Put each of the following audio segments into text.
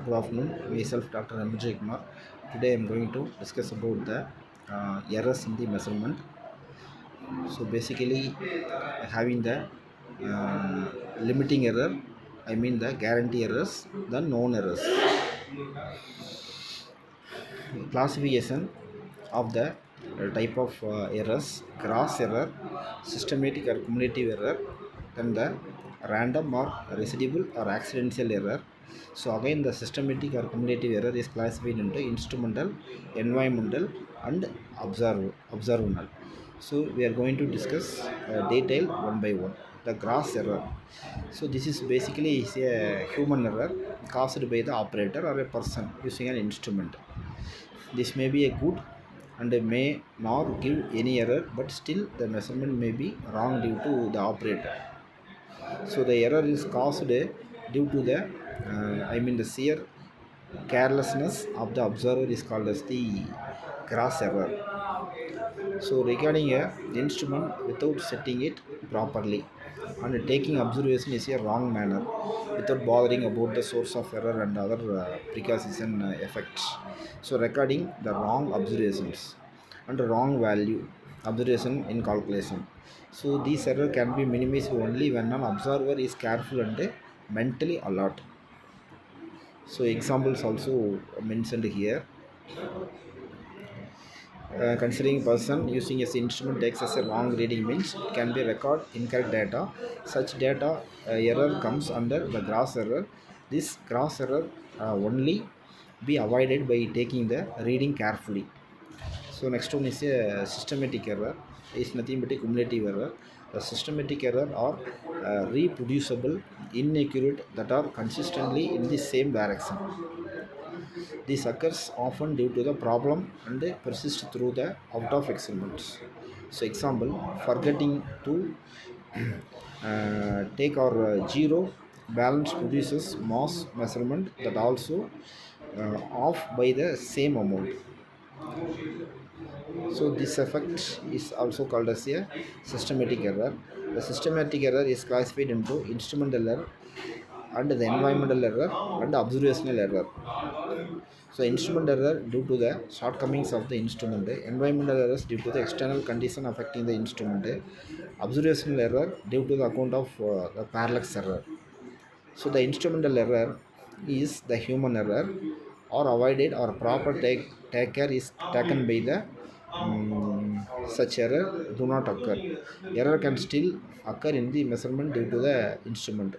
Good afternoon. Myself, Dr. Vijay Kumar. Today, I am going to discuss about the errors in the measurement. So, basically, having the limiting error, I mean the guarantee errors, the known errors. Classification of the type of errors: gross error, systematic or cumulative error, then the random or residual or accidental error. So again, the systematic or cumulative error is classified into instrumental, environmental, and observational. So we are going to discuss detail one by one. The gross error. So this is basically is a human error caused by the operator or a person using an instrument. This may be a good and may not give any error, but still the measurement may be wrong due to the operator. So the error is caused due to the the sheer carelessness of the observer is called as the gross error. So regarding a instrument without setting it properly and taking observation is a wrong manner without bothering about the source of error and other precaution effects. So recording the wrong observations and the wrong value observation in calculation. So this error can be minimized only when an observer is careful and mentally alert. So examples also mentioned here. Considering person using as instrument takes as a wrong reading means it can be record incorrect data. Such data error comes under the gross error. This gross error only be avoided by taking the reading carefully. So next one is a systematic error. Is nothing but a cumulative error. The systematic error are reproducible, inaccurate that are consistently in the same direction. This occurs often due to the problem and persists through the out of experiments. So example, forgetting to take our zero balance produces mass measurement that also off by the same amount. So this effect is also called as a systematic error. The systematic error is classified into instrumental error and the environmental error and observational error. So instrument error due to the shortcomings of the instrument, environmental errors due to the external condition affecting the instrument, observational error due to the account of the parallax error. So the instrumental error is the human error or avoided or proper take care is taken by the such error do not occur. Error can still occur in the measurement due to the instrument.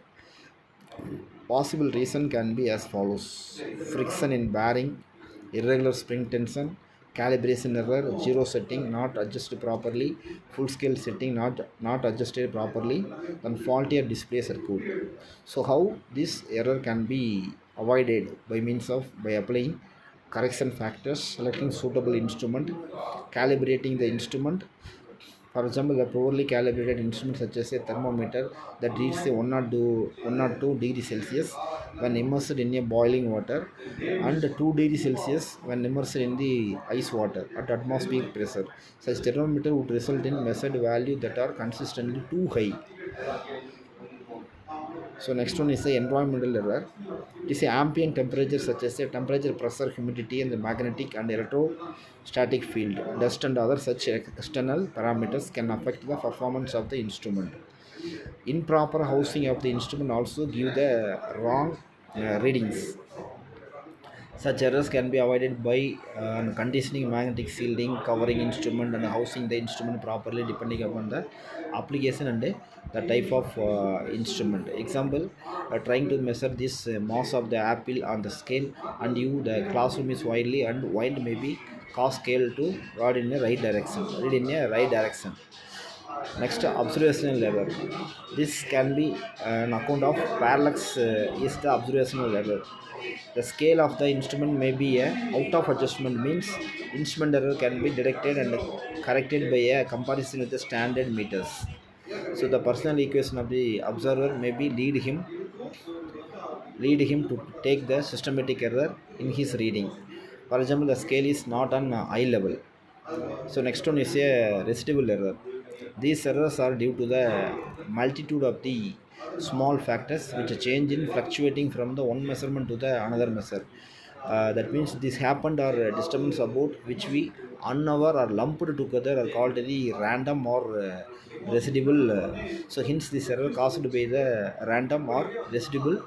Possible reason can be as follows: friction in bearing, irregular spring tension, calibration error, zero setting not adjusted properly, full scale setting not adjusted properly, then faulty or display circuit. So how this error can be avoided by means of by applying correction factors, selecting suitable instrument, calibrating the instrument. For example, a poorly calibrated instrument such as a thermometer that reads a 102 degrees Celsius when immersed in a boiling water and 2 degrees Celsius when immersed in the ice water at atmospheric pressure. Such thermometer would result in measured value that are consistently too high. So next one is the environmental error. It is a ambient temperature such as a temperature, pressure, humidity, and the magnetic and electrostatic field. Dust and other such external parameters can affect the performance of the instrument. Improper housing of the instrument also give the wrong readings. Such errors can be avoided by conditioning, magnetic shielding, covering instrument and housing the instrument properly depending upon the application and the type of instrument. Example, trying to measure this mass of the apple on the scale and the classroom is widely and wide may be cause scale to read in a right direction. Next, observational error. This can be an account of parallax is the observational error. The scale of the instrument may be a out of adjustment means instrument error can be detected and corrected by a comparison with the standard meters. So the personal equation of the observer may be lead him to take the systematic error in his reading. For example, the scale is not on eye level. So next one is a residual error. These errors are due to the multitude of the small factors which change in fluctuating from the one measurement to the another measure. That means this happened or disturbance about which we unaware or lumped together are called the random or residual. So hence this error caused by the random or residual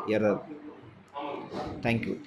error. Thank you.